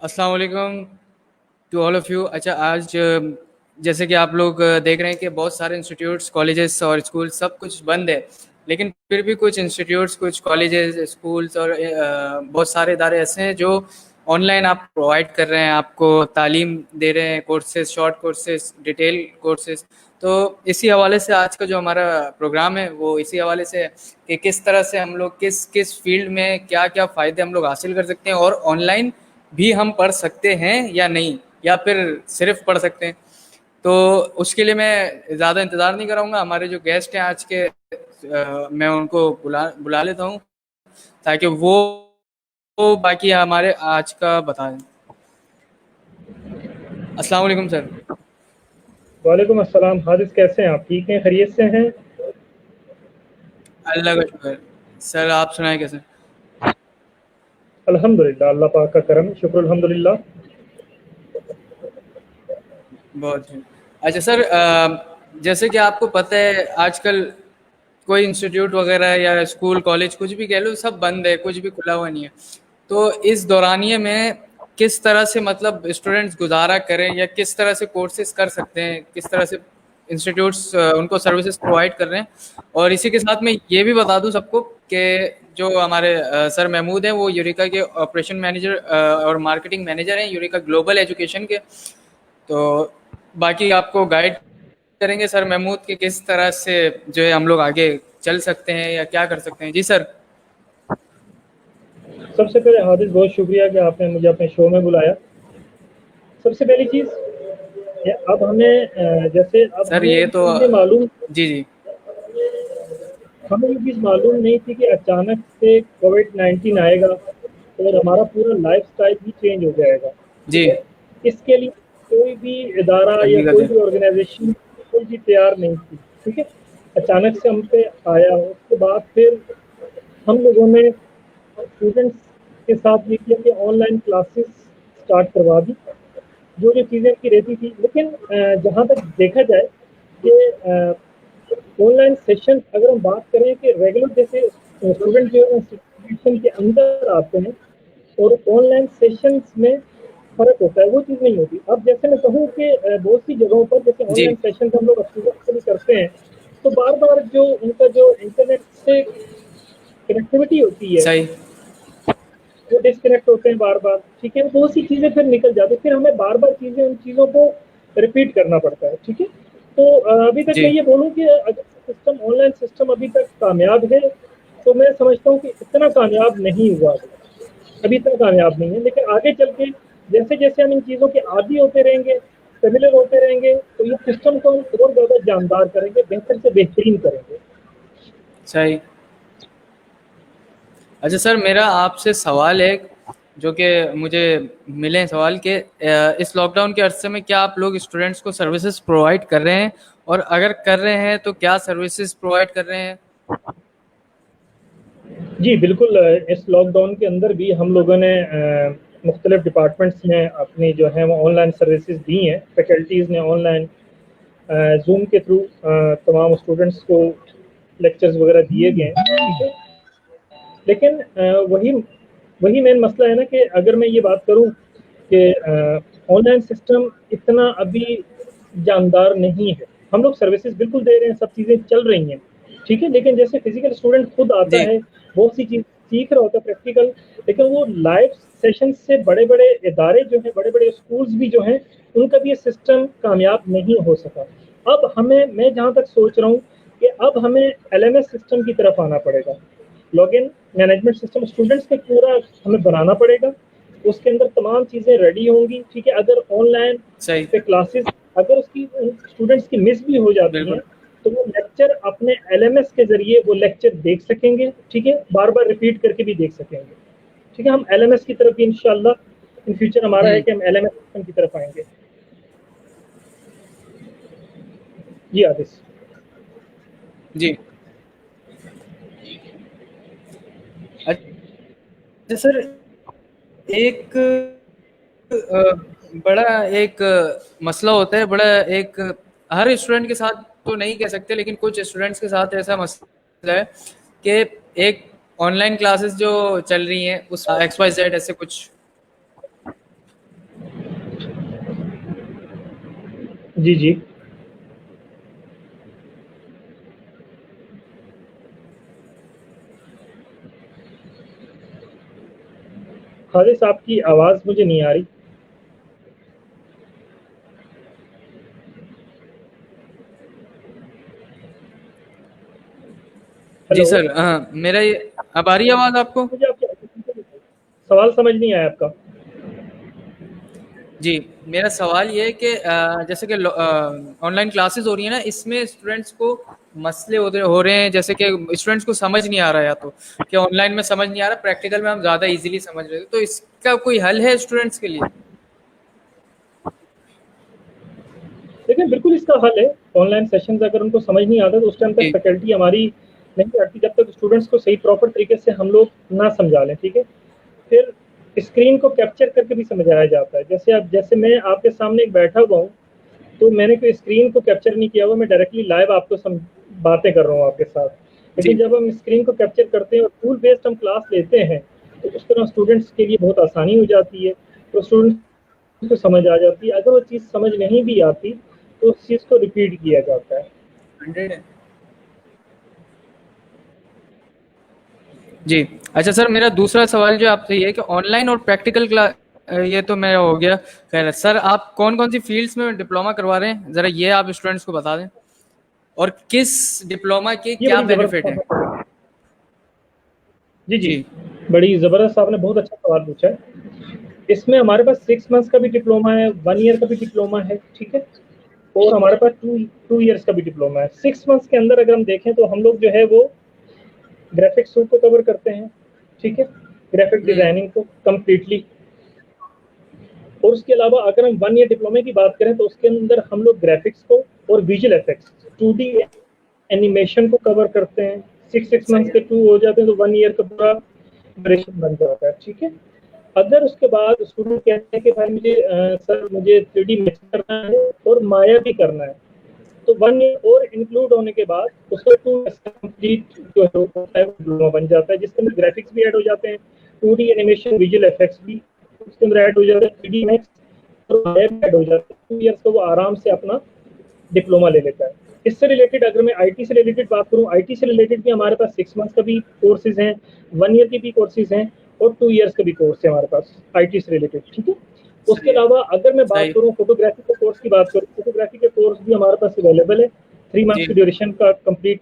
अस्सलाम वालेकुम to all of you. अच्छा, आज जैसे कि आप लोग देख रहे हैं कि बहुत सारे इंस्टीट्यूट्स, कॉलेजेस और स्कूल सब कुछ बंद है, लेकिन फिर भी कुछ इंस्टीट्यूट्स, कुछ कॉलेजेस, स्कूल्स और बहुत सारे इदारे ऐसे हैं जो ऑनलाइन आप प्रोवाइड कर रहे हैं, आपको तालीम दे रहे हैं, courses, short courses, detail courses. तो इसी हवाले से आज का जो हमारा प्रोग्राम है वो इसी हवाले से है कि किस तरह से हम लोग किस किस फील्ड में क्या क्या फ़ायदे हम लोग हासिल कर सकते हैं, और ऑनलाइन भी हम पढ़ सकते हैं या नहीं, या फिर सिर्फ पढ़ सकते हैं। तो उसके लिए मैं ज़्यादा इंतज़ार नहीं कराऊंगा, हमारे जो गेस्ट हैं आज के, मैं उनको बुला बुला लेता हूँ ताकि वो बाकी हमारे आज का बताएं। अस्सलाम वालेकुम सर। वालेकुम अस्सलाम। हारिस, कैसे हैं आप? ठीक हैं, खैरियत से हैं? अल्लाह का शुक्र। सर आप सुनाएं कैसे? अल्हम्दुलिल्लाह, अल्लाह पाक का करम, शुक्र अल्हम्दुलिल्लाह। बहुत ठीक। अच्छा सर, जैसे कि आपको पता है आजकल कोई इंस्टीट्यूट वगैरह या स्कूल कॉलेज कुछ भी कह लो, सब बंद है, कुछ भी खुला हुआ नहीं है। तो इस दौरानिए में किस तरह से मतलब स्टूडेंट्स गुजारा करें, या किस तरह से कोर्सेज कर सकते हैं, किस तरह से इंस्टीट्यूट्स उनको सर्विसेज प्रोवाइड कर रहे हैं। और इसी के साथ मैं ये भी बता दूं सबको कि जो हमारे सर महमूद हैं वो यूरिका के ऑपरेशन मैनेजर और मार्केटिंग मैनेजर हैं, यूरिका ग्लोबल एजुकेशन के। तो बाकी आपको गाइड करेंगे सर महमूद कि किस तरह से जो है हम लोग आगे चल सकते हैं या क्या कर सकते हैं। जी सर। सबसे पहले हारिस, बहुत शुक्रिया कि आपने मुझे अपने शो में बुलाया। सबसे पहली चीज़, अब हमें जैसे अब सर हमें ये ये तो चीज़ें मालूम जी जी। हमें ये चीज़ मालूम नहीं थी कि अचानक से कोविड-19 आएगा और हमारा पूरा लाइफ़स्टाइल ही चेंज हो जाएगा, जी। ठीक है? इसके लिए कोई भी इदारा या हकीकत कोई है। भी ऑर्गेनाइज़ेशन बिल्कुल भी तैयार नहीं थी, ठीक है? अचानक से हम पे आया, उसके बाद फिर हम लोगों ने स्टूडेंट्स के साथ ये किया कि ऑनलाइन क्लासेस स्टार्ट करवा दी, जो जो चीज़ें उनकी रहती थी। लेकिन जहाँ तक देखा जाए कि ऑनलाइन सेशन, अगर हम बात करें कि रेगुलर जैसे स्टूडेंट जो है इंस्टीट्यूशन के अंदर आते हैं और ऑनलाइन सेशंस में फ़र्क होता है, वो चीज़ नहीं होती। अब जैसे मैं कहूँ कि बहुत सी जगहों पर जैसे जी। ऑनलाइन सेशन हम लोग स्टूडेंट्स के लिए करते हैं, तो बार-बार जो उनका जो इंटरनेट से कनेक्टिविटी होती है, सही। वो डिस्कनेक्ट होते हैं बार-बार, ठीक है? बहुत सी चीज़ें फिर निकल जाती हैं, फिर हमें बार-बार चीज़ें उन चीज़ों को रिपीट करना पड़ता है, ठीक है? तो अभी तक जी। मैं ये बोलूँ कि अगर सिस्टम, ऑनलाइन सिस्टम अभी तक कामयाब है, तो मैं समझता हूँ कि इतना कामयाब नहीं हुआ अभी तक कामयाब नहीं है। लेकिन आगे चल के जैसे-जैसे हम इन चीज़ों के आदी होते रहेंगे, फ़ेमिलियर होते रहेंगे, तो ये सिस्टम को हम और ज़्यादा जानदार करेंगे, बेहतर से बेहतरीन करेंगे। सही। अच्छा सर, मेरा आपसे सवाल है जो कि मुझे मिले हैं सवाल के, इस लॉकडाउन के अरसे में क्या आप लोग स्टूडेंट्स को सर्विसेज प्रोवाइड कर रहे हैं, और अगर कर रहे हैं तो क्या सर्विसेज प्रोवाइड कर रहे हैं? जी, बिल्कुल। इस लॉकडाउन के अंदर भी हम लोगों ने मुख्तलिफ डिपार्टमेंट्स में अपनी जो है वो ऑनलाइन सर्विसेज दी हैं। फैकल्टीज़ ने ऑनलाइन ज़ूम के थ्रू तमाम स्टूडेंट्स को लेक्चर्स वगैरह दिए गए हैं, ठीक है? लेकिन वही वही मेन मसला है ना कि अगर मैं ये बात करूँ कि ऑनलाइन सिस्टम इतना अभी जानदार नहीं है। हम लोग सर्विसेज बिल्कुल दे रहे हैं, सब चीज़ें चल रही हैं, ठीक है? लेकिन जैसे फिज़िकल स्टूडेंट खुद आता जी। है, बहुत सी चीज़ सीख रहा होता है प्रैक्टिकल, लेकिन वो लाइव सेशन से बड़े-बड़े इदारे जो हैं, बड़े-बड़े स्कूल्स भी जो हैं, उनका भी ये सिस्टम कामयाब नहीं हो सका। अब हमें, मैं जहाँ तक सोच रहा हूँ कि अब हमें एलएमएस सिस्टम की तरफ आना पड़ेगा। लॉगिन मैनेजमेंट सिस्टम स्टूडेंट्स का पूरा हमें बनाना पड़ेगा। उसके अंदर तमाम चीज़ें रेडी होंगी, ठीक है? अगर ऑनलाइन सही। पे क्लासेस, अगर उसकी स्टूडेंट्स की मिस भी हो जाती हैं, बिल्कुल। तो वो लेक्चर अपने एलएमएस के ज़रिए वो लेक्चर देख सकेंगे, ठीक है? बार-बार रिपीट करके भी देख सकेंगे, ठीक है? हम एलएमएस की तरफ भी इंशाल्लाह इन फ्यूचर हमारा है हम्म। कि हम एलएमएस सिस्टम की तरफ आएँगे। जी, आदिस। जी। अच्छा सर, एक बड़ा एक मसला होता है, बड़ा एक, हर स्टूडेंट के साथ तो नहीं कह सकते, लेकिन कुछ स्टूडेंट्स के साथ ऐसा मसला है कि एक ऑनलाइन क्लासेस जो चल रही हैं उस एक्स वाई जेड ऐसे कुछ जी, जी। हारिस, आपकी आवाज़ मुझे नहीं आ रही। जी हेलो? सर, मेरा ये अब आ रही है आवाज़ आपको? मुझे आपकी सवाल समझ नहीं आया आपका। जी, मेरा सवाल ये है कि जैसे कि ऑनलाइन क्लासेस हो रही है ना, इसमें स्टूडेंट्स को मसले हो रहे हैं, जैसे कि स्टूडेंट्स को समझ नहीं आ रहा है, या तो कि ऑनलाइन में समझ नहीं आ रहा, प्रैक्टिकल में हम ज़्यादा इजीली समझ रहे हैं, तो इसका कोई हल है स्टूडेंट्स के लिए? लेकिन बिल्कुल इसका हल है। ऑनलाइन सेशंस अगर उनको समझ नहीं आता तो उस टाइम तक जी, फैकल्टी हमारी नहीं हटती जब तक स्टूडेंट्स को सही प्रॉपर तरीके से हम लोग ना समझा लें, ठीक है? फिर स्क्रीन को कैप्चर करके भी समझाया जाता है। जैसे मैं आपके सामने एक बैठा हुआ हूँ, तो मैंने कोई स्क्रीन को कैप्चर नहीं किया हुआ, मैं डायरेक्टली लाइव आपको बातें कर रहा हूँ आपके साथ। लेकिन जी, जब हम स्क्रीन को कैप्चर करते हैं और टूल बेस्ड हम क्लास लेते हैं, तो उस तरह स्टूडेंट्स के लिए बहुत आसानी हो जाती है। तो स्टूडेंट्स को समझ आ जाती है। अगर वो चीज़ समझ नहीं भी आती, तो उस चीज़ को रिपीट किया जाता है। 100 है। जी। अच्छा सर, मेरा दूसरा सवाल जो आपसे ये है कि ऑनलाइन और प्रैक्टिकल क्लास, ये तो मेरा हो गया। खैर सर, आप कौन कौन सी फील्ड्स में डिप्लोमा करवा रहे हैं, ज़रा ये आप स्टूडेंट्स को बता दें, और किस डिप्लोमा के ये क्या बड़ी ज़बरदस्त बेनिफिट हैं? आपने जी, जी। जी, बड़ी ज़बरदस्त आपने बहुत अच्छा सवाल पूछा है। इसमें हमारे पास 6 मंथ्स का भी डिप्लोमा है, 1 ईयर का भी डिप्लोमा है, ठीक है? और हमारे पास 2 इयर्स का भी डिप्लोमा है। 6 मंथ्स के अंदर अगर हम देखें तो हम लोग जो है वो ग्राफिक्स को कवर करते हैं, ठीक है? ग्राफिक डिज़ाइनिंग को कंप्लीटली। और उसके अलावा अगर हम 1 ईयर डिप्लोमा की बात करें तो उसके अंदर हम लोग ग्राफिक्स को और विजुअल इफेक्ट्स, 2D एनिमेशन को कवर करते हैं। 6 सही मंथ्स है। के 2 हो जाते हैं तो 1 ईयर का पूरा ड्यूरेशन बन जाता है, ठीक है? अगर उसके बाद स्टूडेंट कहते हैं कि भाई सर मुझे 3D मैच करना है और माया भी करना है, तो 1 ईयर और इंक्लूड होने के बाद उसका 2 ईयर्स का कंप्लीट जो है वो होता है, वो डिप्लोमा बन जाता है, जिसके अंदर ग्राफिक्स भी ऐड हो जाते हैं, 2D एनिमेशन, विजुअल इफेक्ट्स भी उसके अंदर ऐड हो जाते हैं, 3D मैक्स और माया भी ऐड हो जाते हैं। 2 ईयर्स का वो आराम से अपना डिप्लोमा ले लेता है। इससे रिलेटेड अगर मैं आईटी से रिलेटेड बात करूं, आईटी से रिलेटेड भी हमारे पास 6 मंथ्स का भी कोर्सेज हैं, 1 ईयर के भी कोर्सेज हैं और 2 इयर्स का भी कोर्स है हमारे पास आईटी से रिलेटेड, ठीक है? उसके सही है। अलावा अगर मैं बात सही। करूं फोटोग्राफी के कोर्स की बात करूं, फोटोग्राफी के कोर्स भी हमारे पास अवेलेबल है। 3 मंथ्स जी, की ड्यूरेशन का कंप्लीट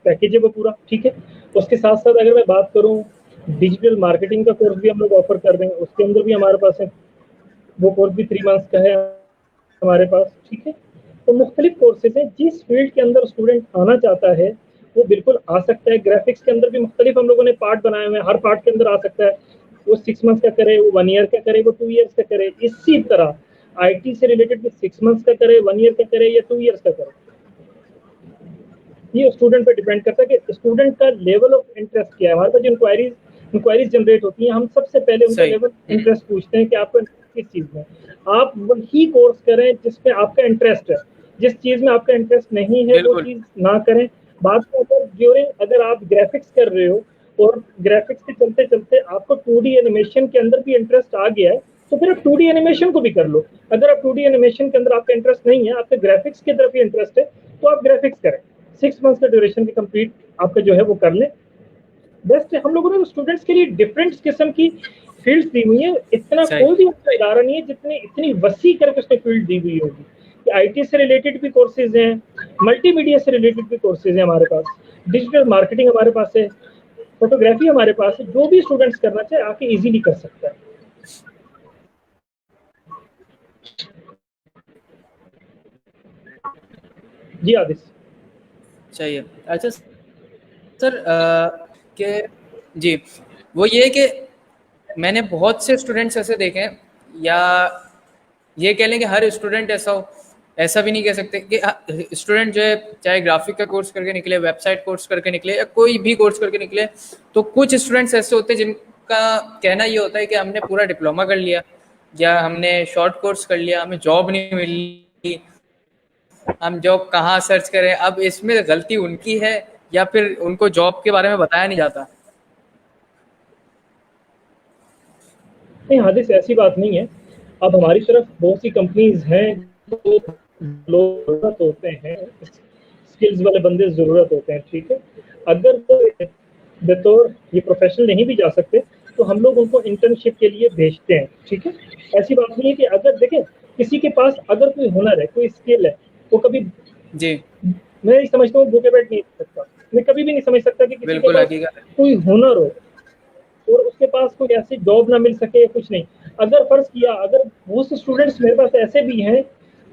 पैकेज है वो पूरा, ठीक है? उसके साथ साथ अगर मैं बात करूं डिजिटल मार्केटिंग का कोर्स भी हम लोग ऑफर कर रहे हैं, उसके अंदर भी हमारे पास है, वो कोर्स भी 3 मंथ्स का है हमारे पास, ठीक है? तो मुख्तलिफ कोर्सेज हैं, जिस फील्ड के अंदर स्टूडेंट आना चाहता है वो बिल्कुल आ सकता है। ग्राफिक्स के अंदर भी मुख्तलिफ हम लोगों ने पार्ट बनाए हुए हैं, हर पार्ट के अंदर आ सकता है। वो 6 मंथ्स का करे, वो 1 ईयर का करे, वो 2 ईयर्स का करे। इसी तरह आईटी से रिलेटेड भी 6 मंथ्स का करे, 1 ईयर का करे या 2 ईयर्स का करे, ये स्टूडेंट पे डिपेंड करता है कि स्टूडेंट का लेवल ऑफ इंटरेस्ट क्या है। हमारे पास जो इंक्वायरीज जनरेट होती हैं, हम सबसे पहले उनका सही। लेवल इंटरेस्ट पूछते हैं कि आपका इंटरेस्ट किस चीज़ में। आप वही कोर्स करें जिसमें आपका इंटरेस्ट है। जिस चीज़ में आपका इंटरेस्ट नहीं है वो बिल्कुल। चीज़ ना करें। बाद में अगर आप ग्राफिक्स कर रहे हो और ग्राफिक्स के चलते चलते आपको 2D एनिमेशन के अंदर भी इंटरेस्ट आ गया है, तो फिर आप 2D एनिमेशन को भी कर लो। अगर आप 2D एनिमेशन के अंदर आपका इंटरेस्ट नहीं है, आपके ग्राफिक्स की तरफ ही इंटरेस्ट है, तो आप ग्राफिक्स करें। 6 मंथ्स का ड्यूरेशन की कंप्लीट आपका जो है वो कर लें। बेस्ट है। हम लोगों ने स्टूडेंट्स के लिए डिफरेंट किस्म की फील्ड्स दी हुई है। इतना सही। कोई भी ऐसा इदारा नहीं है जितनी इतनी वसी करके उसने फील्ड दी हुई होगी कि आईटी से रिलेटेड भी कोर्सेज हैं, मल्टीमीडिया से रिलेटेड भी कोर्सेज हैं हमारे पास, डिजिटल मार्केटिंग हमारे पास है, फोटोग्राफी हमारे पास है। जो भी स्टूडेंट्स करना चाहे आके इजीली कर सकता है। जी आदिश। चाहिए। अच्छा सर, कि जी, वो ये है कि मैंने बहुत से स्टूडेंट्स ऐसे देखे हैं, या ये कह लें कि हर स्टूडेंट ऐसा हो, ऐसा भी नहीं कह सकते कि स्टूडेंट जो है चाहे ग्राफिक का कोर्स करके निकले, वेबसाइट कोर्स करके निकले, या कोई भी कोर्स करके निकले, तो कुछ स्टूडेंट्स ऐसे होते हैं जिनका कहना ये होता है कि हमने पूरा डिप्लोमा कर लिया, या हमने शॉर्ट कोर्स कर लिया, हमें जॉब नहीं मिली, हम जॉब कहाँ सर्च करें। अब इसमें गलती उनकी है, या फिर उनको जॉब के बारे में बताया नहीं जाता? नहीं हादिस, ऐसी बात नहीं है। अब हमारी तरफ बहुत सी कंपनीज हैं जो लोग ज़रूरत होते हैं, स्किल्स वाले बंदे ज़रूरत होते हैं, ठीक है। अगर वो बतौर ये प्रोफेशनल नहीं भी जा सकते, तो हम लोग उनको इंटर्नशिप के लिए भेजते हैं, ठीक है। ऐसी बात नहीं है कि अगर देखें किसी के पास अगर कोई हुनर है, कोई स्किल है, वो कभी जी, मैं नहीं समझता हूँ भूखे बैठ नहीं सकता। मैं कभी भी नहीं समझ सकता कि किसी के बिल्कुल पास हकीकत है। कोई हुनर हो और उसके पास कोई ऐसी जॉब ना मिल सके या कुछ नहीं। अगर फर्ज किया, अगर बहुत से स्टूडेंट्स मेरे पास ऐसे भी हैं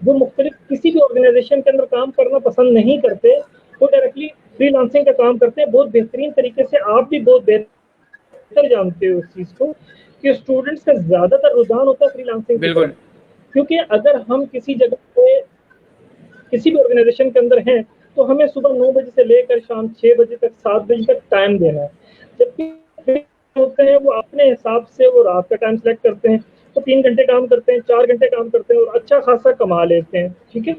जो मुख्तलिफ किसी भी ऑर्गेनाइजेशन के अंदर काम करना पसंद नहीं करते, वो डायरेक्टली फ्रीलांसिंग का काम करते हैं बहुत बेहतरीन तरीके से। आप भी बहुत बेहतर जानते हो उस चीज़ को कि स्टूडेंट्स का ज़्यादातर रुझान होता है फ्रीलांसिंग की तरफ। बिल्कुल, क्योंकि अगर हम किसी जगह पे किसी भी ऑर्गेनाइजेशन के अंदर हैं, तो हमें सुबह 9 बजे से लेकर शाम 6 बजे तक, 7 बजे तक टाइम देना है। जबकि होते हैं वो अपने हिसाब से वो रात का टाइम सेलेक्ट करते हैं, तो 3 घंटे काम करते हैं, 4 घंटे काम करते हैं और अच्छा खासा कमा लेते हैं, ठीक है।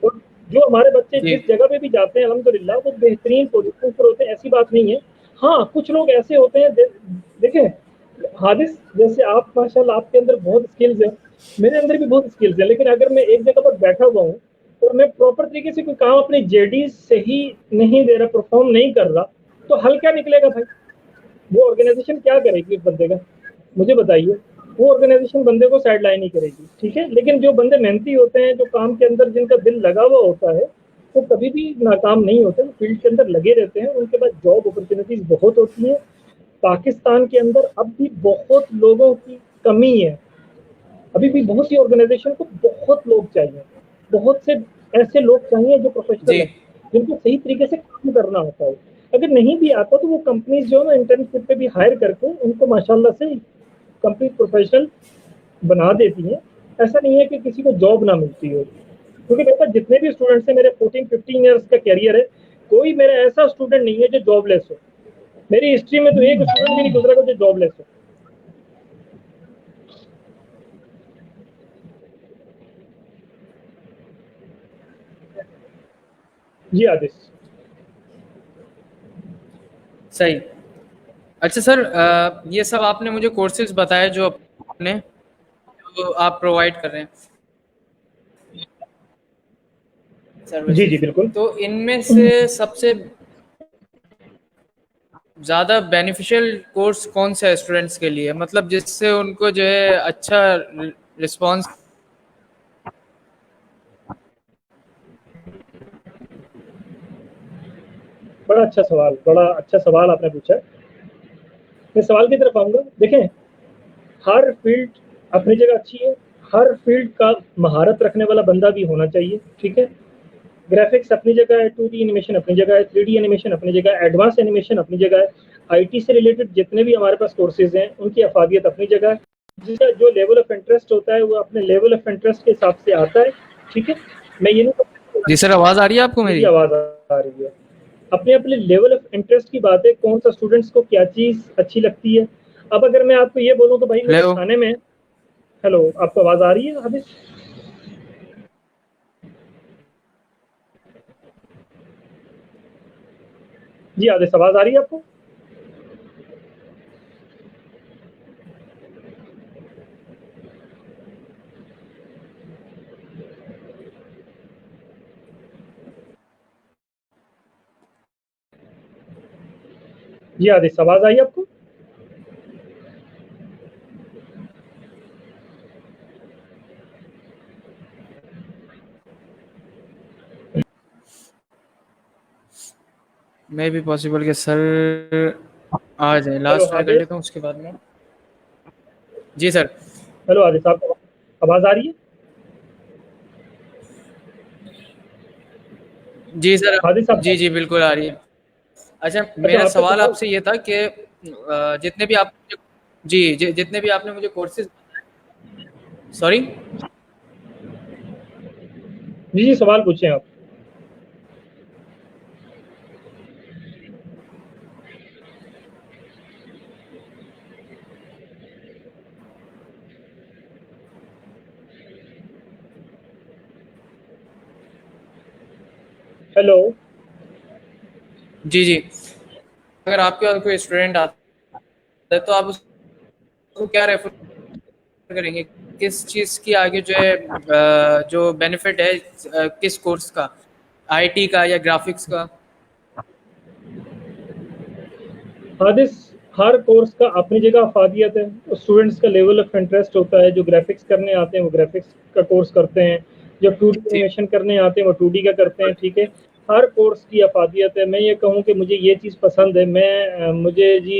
और जो हमारे बच्चे जी, जिस जगह पे भी जाते हैं अल्हम्दुलिल्लाह वो बेहतरीन पोजीशन पर होते हैं, ऐसी बात नहीं है। हाँ, कुछ लोग ऐसे होते हैं देखें हादिस, जैसे आप माशाल्लाह आपके अंदर बहुत स्किल्स है, मेरे अंदर भी बहुत स्किल्स है, लेकिन अगर मैं एक जगह पर बैठा हुआ हूँ और मैं प्रॉपर तरीके से कोई काम अपने जेडी सही नहीं दे रहा, परफॉर्म नहीं कर रहा, तो हल क्या निकलेगा भाई? वो ऑर्गेनाइजेशन क्या करेगी उस बंदे का? मुझे बताइए। वो ऑर्गेनाइजेशन बंदे को साइड लाइन ही करेगी, ठीक है। लेकिन जो बंदे मेहनती होते हैं, जो काम के अंदर जिनका दिल लगा हुआ होता है, वो कभी भी नाकाम नहीं होते, वो फील्ड के अंदर लगे रहते हैं, उनके पास जॉब अपॉर्चुनिटीज बहुत होती हैं। पाकिस्तान के अंदर अब भी बहुत लोगों की कमी है, अभी भी बहुत सी ऑर्गेनाइजेशन को बहुत लोग चाहिए, बहुत से ऐसे लोग चाहिए जो प्रोफेशनल जी, है, जिनको सही तरीके से काम करना होता है। अगर नहीं भी आता तो वो कंपनीज जो है ना इंटर्नशिप पे भी हायर करके उनको माशाल्लाह से कंप्लीट प्रोफेशनल बना देती है। ऐसा नहीं है कि किसी को जॉब ना मिलती हो, क्योंकि देखो जितने भी स्टूडेंट्स हैं, मेरे 14-15 ईयर्स का कैरियर है, कोई मेरा ऐसा स्टूडेंट नहीं है जो जॉबलेस हो। मेरी हिस्ट्री में तो एक स्टूडेंट भी नहीं गुजरा जो जॉबलेस हो। जी आदिश। सही। अच्छा सर, ये सब आपने मुझे कोर्सेज़ बताए जो आपने जो आप प्रोवाइड कर रहे हैं, जी जी सर्विसेज़। बिल्कुल। तो इनमें से सबसे ज़्यादा बेनिफिशियल कोर्स कौन-सा है स्टूडेंट्स के लिए? मतलब जिससे उनको जो है अच्छा रिस्पॉन्स। बड़ा अच्छा सवाल आपने पूछा। मैं सवाल की तरफ आऊंगा। देखें, हर फील्ड अपनी जगह अच्छी है, हर फील्ड का महारत रखने वाला बंदा भी होना चाहिए, ठीक है। ग्राफिक्स अपनी जगह है, 2D एनिमेशन अपनी जगह है, 3D एनिमेशन अपनी जगह है, एडवांस एनिमेशन अपनी जगह है। आईटी से रिलेटेड जितने भी हमारे पास कोर्सेज हैं उनकी अफादियत अपनी जगह है। जिसका जो लेवल ऑफ इंटरेस्ट होता है वो अपने लेवल ऑफ इंटरेस्ट के हिसाब से आता है, ठीक है। मैं ये नहीं जी कहता। सर, आवाज़ आ रही है आपको जी जी मेरी? आवाज़ आ रही है। अपने अपने लेवल ऑफ इंटरेस्ट की बात है, कौन सा स्टूडेंट्स को क्या चीज़ अच्छी लगती है। अब अगर मैं आपको ये बोलूँ तो भाई मुझे हेलो? खाने में, हेलो आपको आवाज़ आ रही है अभी? जी आदेश, आवाज़ आ रही है आपको? जी आदेश, आवाज़ आई आपको? मे बी पॉसिबल कि सर आ जाए, हेलो लास्ट ट्राई कर आदेश। लेता हूँ उसके बाद में। जी सर। हेलो आदित्य, आपको आवाज आ रही है? जी सर। आदित्य आपको? जी जी बिल्कुल आ रही है। अच्छा, अच्छा मेरा आपका सवाल सवाल। आपसे ये था कि जितने भी आप जितने भी आपने मुझे कोर्सेज। सॉरी। जी जी सवाल पूछें आप। हेलो। जी जी। अगर आपके पास कोई स्टूडेंट आता है तो आप उसको क्या रेफर करेंगे? किस चीज़ की आगे जो है जो बेनिफिट है किस कोर्स का, आईटी का या ग्राफिक्स का? हादिस, हर कोर्स का अपनी जगह अफादियत है। स्टूडेंट्स का लेवल ऑफ इंटरेस्ट होता है। जो ग्राफिक्स करने आते हैं वो ग्राफिक्स का कोर्स करते हैं, जो 2D जी, एनिमेशन करने आते हैं वो 2D का करते हैं। ठीक है, हर कोर्स की अफादियत है। मैं ये कहूँ कि मुझे ये चीज़ पसंद है, मुझे जी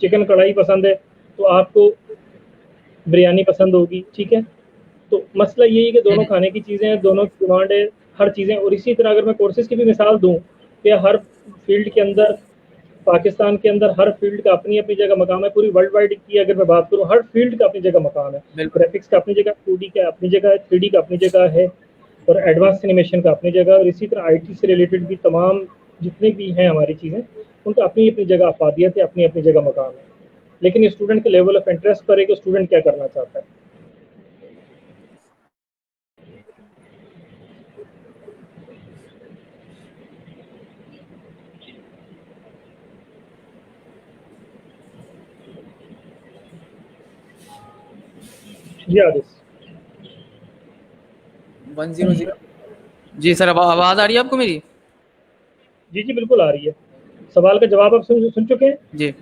चिकन कढ़ाई पसंद है, तो आपको बिरयानी पसंद होगी। ठीक है, तो मसला यही है कि दोनों खाने की चीज़ें हैं, दोनों की डिमांड है, हर चीज़ें। और इसी तरह अगर मैं कोर्सेज़ की भी मिसाल दूँ कि हर फील्ड के अंदर, पाकिस्तान के अंदर हर फील्ड का अपनी-अपनी जगह मकाम है। पूरी वर्ल्ड वाइड की अगर मैं बात करूँ, हर फील्ड का अपनी जगह मकाम है। बिल्कुल। ग्राफिक्स का अपनी जगह, 2D का अपनी जगह है, 3D का अपनी जगह है, और एडवांस एनिमेशन का अपनी जगह है। और इसी तरह आईटी से रिलेटेड भी तमाम जितनी भी हैं हमारी चीज़ें, उनका अपनी-अपनी जगह अफादियत है, अपनी-अपनी जगह मकाम है। लेकिन स्टूडेंट के लेवल ऑफ इंटरेस्ट पर है कि स्टूडेंट क्या करना चाहता है। जी आदिस। 100। जी सर, अब आवाज़ आ रही है आपको मेरी? जी, जी, बिल्कुल आ रही है। सवाल का जवाब आप सुन चुके हैं? जी।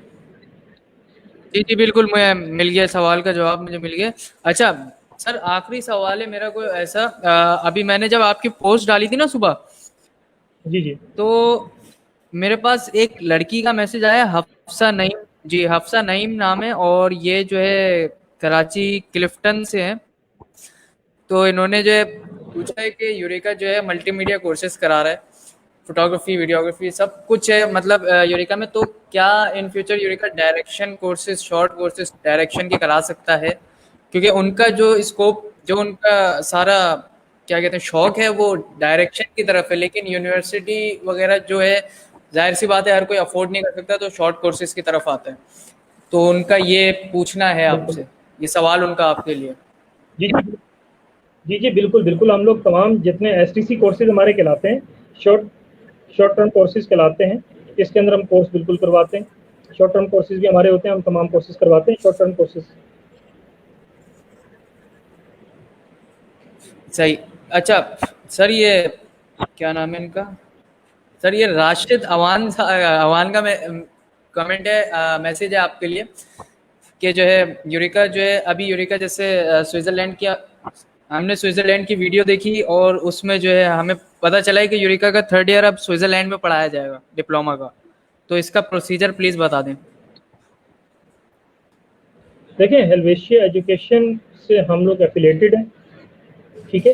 जी, जी, बिल्कुल, मैं मिल गया, सवाल का जवाब मुझे मिल गया। अच्छा, सर आखिरी सवाल है मेरा कोई ऐसा, अभी मैंने जब आपकी पोस्ट डाली थी ना सुबह, जी, जी। तो मेरे पास एक लड़की का मैसेज आया, हफ्सा नईम। जी, हफ्सा नईम नाम है, और ये जो है कराची क्लिफ्टन से है। तो इन्होंने जो है पूछा है कि यूरेका जो है मल्टीमीडिया कोर्सेज करा रहा है, फोटोग्राफी, वीडियोग्राफी, सब कुछ है मतलब यूरेका में। तो क्या in future eureka direction courses, short courses direction के करा सकता है? क्योंकि उनका जो स्कोप, जो उनका सारा क्या कहते हैं शौक है, वो डायरेक्शन की तरफ है। लेकिन यूनिवर्सिटी वगैरह जो है, जाहिर सी बात है हर कोई अफोर्ड नहीं कर सकता, तो शॉर्ट कोर्सेज की तरफ आता है। तो उनका ये पूछना है बिल्कुल। आपसे, ये सवाल उनका आपके लिए। जी, जी। जी, जी, बिल्कुल, बिल्कुल। हम लोग तमाम जितने एसटीसी कोर्सेज़ हमारे कहलाते हैं, शॉर्ट शॉर्ट टर्म कोर्सेज़ कहलाते हैं। इसके अंदर हम कोर्स बिल्कुल करवाते हैं। शॉर्ट टर्म कोर्सेज़ भी हमारे होते हैं, हम तमाम कोर्सेज़ करवाते हैं, शॉर्ट टर्म कोर्सेज़। सही। अच्छा सर, ये क्या नाम है इनका, सर ये राशिद अवान अवान का कमेंट है, मैसेज है आपके लिए, कि जो है यूरिका जो है, अभी यूरिका जैसे स्विट्जरलैंड की, हमने स्विट्जरलैंड की वीडियो देखी, और उसमें जो है हमें पता चला है कि यूरिका का 3rd ईयर अब स्विट्जरलैंड में पढ़ाया जाएगा, डिप्लोमा का। तो इसका प्रोसीजर प्लीज बता दें। देखिए, हेल्वेशिया एजुकेशन से हम लोग एफिलिएटेड हैं। ठीक है?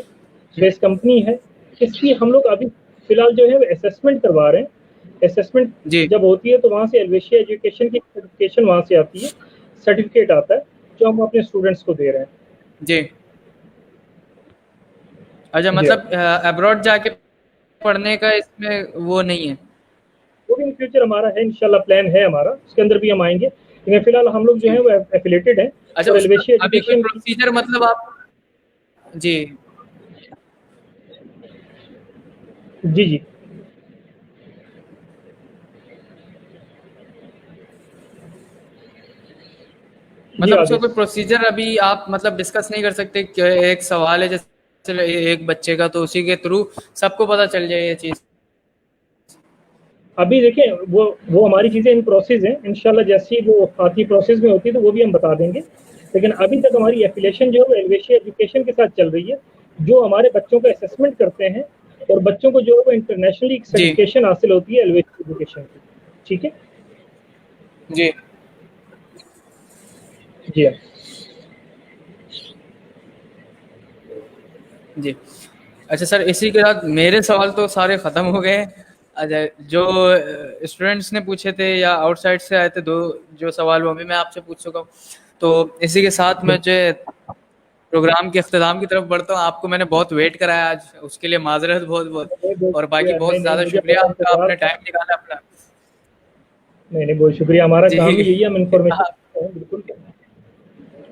बेस कंपनी है। इसकी हम लोग अभी फ़िलहाल जो है असेसमेंट करवा रहे हैं। असेसमेंट जी, जब होती है तो वहाँ से हेल्वेशिया एजुकेशन की सर्टिफिकेशन वहाँ से आती है, सर्टिफिकेट आता है, जो हम अपने स्टूडेंट्स को दे रहे हैं। जी। अच्छा, जी हाँ। मतलब अब्रॉड जाके पढ़ने का इसमें वो नहीं है? वो भी इन फ्यूचर हमारा है, इंशाल्लाह प्लान है हमारा, उसके अंदर भी हम आएँगे। लेकिन फ़िलहाल हम लोग जो जी। है वो एफिलिएटेड हैं, अच्छा, और उसका हेल्वेशिया अभी कोई एजुकेशन की। प्रोसीजर मतलब आप? जी। जी, जी। जी, मतलब उसका आदिस। कोई प्रोसीजर अभी आप मतलब डिस्कस नहीं कर सकते कि एक सवाल है जैसे चलो एक बच्चे का, तो उसी के थ्रू सबको पता चल जाए ये चीज़? अभी देखिए, वो हमारी चीज़ें इन प्रोसेस हैं। इंशाल्लाह जैसे ही वो आती प्रोसेस में होती है तो वो भी हम बता देंगे। लेकिन अभी तक हमारी एफिलिएशन जो है वो हेल्वेशिया एजुकेशन के साथ चल रही है, जो हमारे बच्चों का असेसमेंट करते हैं, और बच्चों को जो है वो इंटरनेशनली एक जी, सर्टिफिकेशन हासिल होती है हेल्वेशिया एजुकेशन की। ठीक है? जी। जी हाँ। जी। अच्छा सर, इसी के साथ मेरे सवाल तो सारे ख़त्म हो गए हैं। अच्छा, जो स्टूडेंट्स ने पूछे थे या आउटसाइड से आए थे 2 जो सवाल, वो भी मैं आपसे पूछ चुका हूँ। तो इसी के साथ मैं जो है प्रोग्राम के इख्तिताम की तरफ बढ़ता हूँ। आपको मैंने बहुत वेट कराया आज, उसके लिए माज़रत बहुत-बहुत। नहीं, बहुत और बाकी शुक्रिया। नहीं, बहुत नहीं, ज़्यादा मुझे शुक्रिया बड़ा आपका, इंतज़ार आपने था। टाइम निकाला अपना। नहीं, नहीं, बहुत शुक्रिया। हमारा जी। काम ही यही है, हम इन्फॉर्मेशन आप देते हैं, बिल्कुल।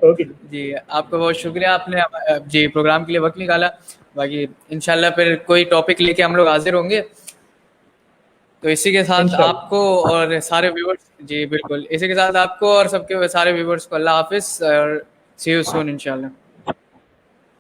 ओके जी। जी, आपका बहुत शुक्रिया, आपने जी प्रोग्राम के लिए वक़्त निकाला। बाकी इंशाल्लाह फिर कोई टॉपिक लेके हम लोग हाज़िर होंगे। तो इसी के साथ इंशाल्लाह। आपको और सारे व्यूअर्स, जी बिल्कुल, इसी के साथ आपको और सबके सारे व्यूअर्स को अल्लाह हाफ़िज़। और सी यू सून इंशाल्लाह।